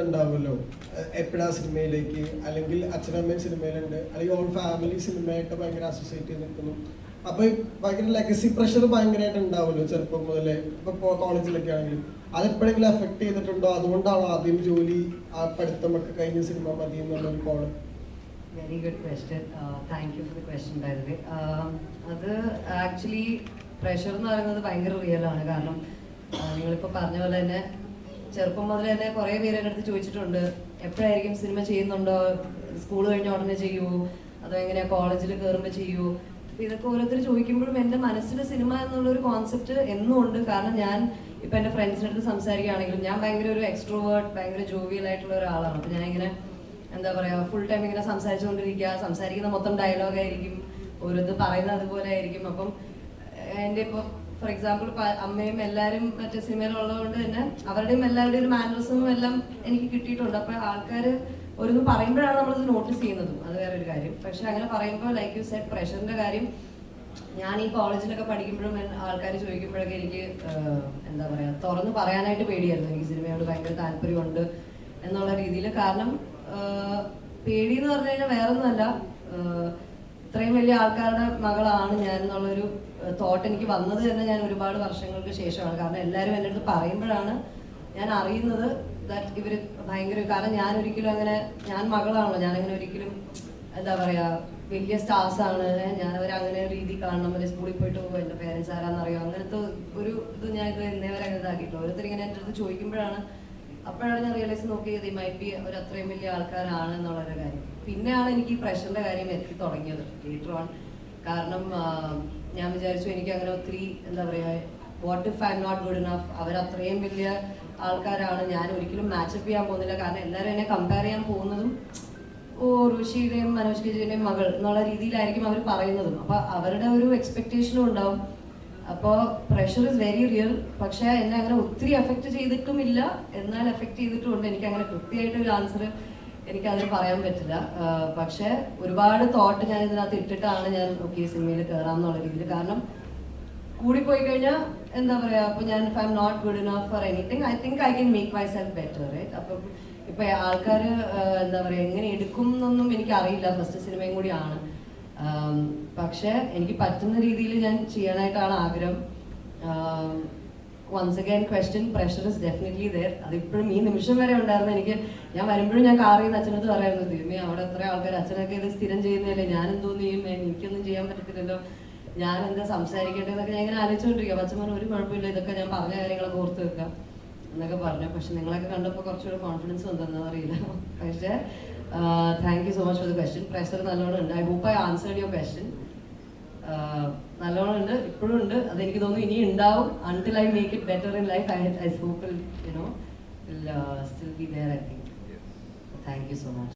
ഉണ്ടാവുമല്ലോ എപ്പോഴാ സിനിമയിലേക്ക്, അല്ലെങ്കിൽ അച്ഛനമ്മയും സിനിമയിലുണ്ട്, അല്ലെങ്കിൽ ഓൾ ഫാമിലി സിനിമയായിട്ട് ഭയങ്കര അസോസിയേറ്റ് ചെയ്ത് നിൽക്കുന്നു. അപ്പൊ ഭയങ്കര ലെഗസി പ്രഷർ ഭയങ്കരമായിട്ട് ഉണ്ടാവുമല്ലോ ചെറുപ്പം മുതലേ, ഇപ്പൊ കോളേജിലൊക്കെ ആണെങ്കിലും. അതെപ്പോഴെങ്കിലും എഫക്ട് ചെയ്തിട്ടുണ്ടോ? അതുകൊണ്ടാണോ ആദ്യം ജോലി പഠിത്തമൊക്കെ കഴിഞ്ഞ സിനിമ മതി എന്നുള്ളൊരു column? Very good question. Thank you for the question by the way. അത് ആക്ച്വലി പ്രഷർ എന്ന് പറയുന്നത് ഭയങ്കര റിയൽ ആണ്. കാരണം നിങ്ങളിപ്പോൾ പറഞ്ഞ പോലെ തന്നെ ചെറുപ്പം മുതൽ തന്നെ കുറേ പേര് എൻ്റെ അടുത്ത് ചോദിച്ചിട്ടുണ്ട്, എപ്പോഴായിരിക്കും സിനിമ ചെയ്യുന്നുണ്ടോ, സ്കൂൾ കഴിഞ്ഞ ഉടനെ ചെയ്യുമോ, അതോ എങ്ങനെയാ കോളേജിൽ കയറുമ്പോൾ ചെയ്യുമോ. അപ്പം ഇതൊക്കെ ഓരോരുത്തർ ചോദിക്കുമ്പോഴും എൻ്റെ മനസ്സിൽ സിനിമ എന്നുള്ളൊരു കോൺസെപ്റ്റ് എന്നും ഉണ്ട്. കാരണം ഞാൻ ഇപ്പം എൻ്റെ ഫ്രണ്ട്സിൻ്റെ അടുത്ത് സംസാരിക്കുകയാണെങ്കിലും ഞാൻ ഭയങ്കര ഒരു എക്സ്ട്രോവേർട്ട്, ഭയങ്കര ജോവിയൽ ആയിട്ടുള്ള ഒരാളാണ്. അപ്പം ഞാൻ ഇങ്ങനെ എന്താ പറയുക, ഫുൾ ടൈം ഇങ്ങനെ സംസാരിച്ചുകൊണ്ടിരിക്കുക, സംസാരിക്കുന്ന മൊത്തം ഡയലോഗായിരിക്കും, ഓരോരുത്തർ പറയുന്നത് അതുപോലെ ആയിരിക്കും. അപ്പം എൻ്റെ ഇപ്പോൾ ഫോർ എക്സാമ്പിൾ അമ്മയും എല്ലാവരും മറ്റേ സിനിമയിലുള്ളതുകൊണ്ട് തന്നെ അവരുടെയും എല്ലാവരുടെയും ഒരു മാനറിസവും എല്ലാം എനിക്ക് കിട്ടിയിട്ടുണ്ട്. അപ്പോൾ ആൾക്കാർ ഓരോന്ന് പറയുമ്പോഴാണ് നമ്മളത് നോട്ടീസ് ചെയ്യുന്നതും, അത് വേറെ ഒരു കാര്യം. പക്ഷെ അങ്ങനെ പറയുമ്പോൾ ലൈക്ക് യു സെഡ് പ്രഷറിൻ്റെ കാര്യം, ഞാൻ ഈ കോളേജിലൊക്കെ പഠിക്കുമ്പോഴും ആൾക്കാർ ചോദിക്കുമ്പോഴൊക്കെ എനിക്ക് എന്താ പറയുക, തുറന്ന് പറയാനായിട്ട് പേടിയായിരുന്നു. എനിക്ക് സിനിമയോട് ഭയങ്കര താല്പര്യമുണ്ട് എന്നുള്ള രീതിയിൽ. കാരണം പേടി എന്ന് പറഞ്ഞു കഴിഞ്ഞാൽ വേറൊന്നുമല്ല, ഇത്രയും വലിയ ആൾക്കാരുടെ മകളാണ് ഞാൻ എന്നുള്ളൊരു തോട്ട് എനിക്ക് വന്നത് തന്നെ ഞാൻ ഒരുപാട് വർഷങ്ങൾക്ക് ശേഷമാണ്. കാരണം എല്ലാവരും എൻ്റെ അടുത്ത് പറയുമ്പോഴാണ് ഞാൻ അറിയുന്നത് ദാറ്റ് ഇവർ ഭയങ്കര, കാരണം ഞാൻ ഒരിക്കലും അങ്ങനെ, ഞാൻ മകളാണല്ലോ, ഞാനങ്ങനെ ഒരിക്കലും എന്താ പറയുക വലിയ സ്റ്റാർസാണ് ഞാൻ, അവരങ്ങനെ ഒരു രീതി കാണണം, അല്ലെങ്കിൽ സ്കൂളിൽ പോയിട്ട് പോകും, എൻ്റെ പേരൻസ് ആരാന്നറിയോ, അങ്ങനത്തെ ഒരു ഇത് ഞാൻ ഇത് എന്നേവരെ അങ്ങനെ ഇതാക്കിയിട്ടില്ല. ഓരോരുത്തർ ഇങ്ങനെ എൻ്റെ അടുത്ത് ചോദിക്കുമ്പോഴാണ്, അപ്പോഴാണ് ഞാൻ റിയലൈസ് നോക്കിയത് ഈ മൈറ്റ് ബി ഒരു അത്രയും വലിയ ആൾക്കാരാണ് എന്നുള്ളൊരു കാര്യം. പിന്നെയാണ് എനിക്ക് ഈ പ്രഷറിൻ്റെ കാര്യം എത്തി തുടങ്ങിയത് ലേറ്റർ ഓൺ. കാരണം ഞാൻ വിചാരിച്ചു എനിക്ക് അങ്ങനെ ഒത്തിരി എന്താ പറയുക, what if I am not good enough, അവരത്രയും വലിയ ആൾക്കാരാണ്, ഞാൻ ഒരിക്കലും മാച്ചപ്പ് ചെയ്യാൻ പോകുന്നില്ല. കാരണം എല്ലാവരും എന്നെ കമ്പയർ ചെയ്യാൻ പോകുന്നതും ഓ ഋഷിയുടെയും മനോജ് കെജിയുടെയും മകൾ എന്നുള്ള രീതിയിലായിരിക്കും അവർ പറയുന്നതും. അപ്പോൾ അവരുടെ ഒരു എക്സ്പെക്റ്റേഷനും ഉണ്ടാവും. അപ്പോൾ പ്രഷർ ഇസ് വെരി റിയൽ. പക്ഷേ എന്നെ അങ്ങനെ ഒത്തിരി എഫക്റ്റ് ചെയ്തിട്ടുമില്ല, എന്നാൽ എഫക്റ്റ് ചെയ്തിട്ടുമുണ്ട്. എനിക്ക് അങ്ങനെ കൃത്യമായിട്ടൊരു ആൻസർ എനിക്കതിന് പറയാൻ പറ്റില്ല. പക്ഷേ ഒരുപാട് തോട്ട് ഞാൻ ഇതിനകത്ത് ഇട്ടിട്ടാണ് ഞാൻ ഓക്കെ സിനിമയിൽ കയറാം എന്നുള്ള രീതിയിൽ. കാരണം കൂടിപ്പോയി കഴിഞ്ഞാൽ എന്താ പറയുക, അപ്പോൾ ഞാൻ if I am not good enough for anything, I think I can make myself better, right? അപ്പം ഇപ്പം ആൾക്കാർ എന്താ പറയുക എങ്ങനെ എടുക്കും എന്നൊന്നും എനിക്കറിയില്ല, ഫസ്റ്റ് സിനിമയും കൂടിയാണ്. പക്ഷേ എനിക്ക് പറ്റുന്ന രീതിയിൽ ഞാൻ ചെയ്യാനായിട്ടാണ് ആഗ്രഹം. Once again question, pressure is definitely there. അതിപ്പോഴും ഈ നിമിഷം വരെ ഉണ്ടായിരുന്നു. എനിക്ക് ഞാൻ വരുമ്പോഴും ഞാൻ കാറിൽ നിന്ന് അച്ഛനടുത്ത് പറയായിരുന്നു, ദൈവമേ അവിടെ എത്ര ആൾക്കാർ, അച്ഛനൊക്കെ ഇത് സ്ഥിരം ചെയ്യുന്നതല്ലേ, ഞാനെന്തോന്ന് ചെയ്യും, എനിക്കൊന്നും ചെയ്യാൻ പറ്റത്തില്ലല്ലോ, ഞാൻ എന്താ സംസാരിക്കേണ്ടതെന്നൊക്കെ ഞാൻ ഇങ്ങനെ ആലോചിച്ചുകൊണ്ടിരിക്കുക. അച്ഛൻ പറഞ്ഞു ഒരു കുഴപ്പമില്ല, ഇതൊക്കെ ഞാൻ പറഞ്ഞ കാര്യങ്ങളൊക്കെ ഓർത്ത് വെക്കാം എന്നൊക്കെ പറഞ്ഞു. പക്ഷെ നിങ്ങളൊക്കെ കണ്ടപ്പോൾ കുറച്ചുകൂടെ കോൺഫിഡൻസ് വന്നെന്ന് അറിയില്ല. പക്ഷേ thank you so much for the question. Pressure നല്ലോണം ഉണ്ട്. I hope I answered your question. നല്ലോണം ഉണ്ട്, ഇപ്പോഴും ഉണ്ട്. അതെനിക്ക് തോന്നുന്നു ഇനി ഉണ്ടാവും. Until I make it better in life, I hope will still be there, I think. Thank you so much.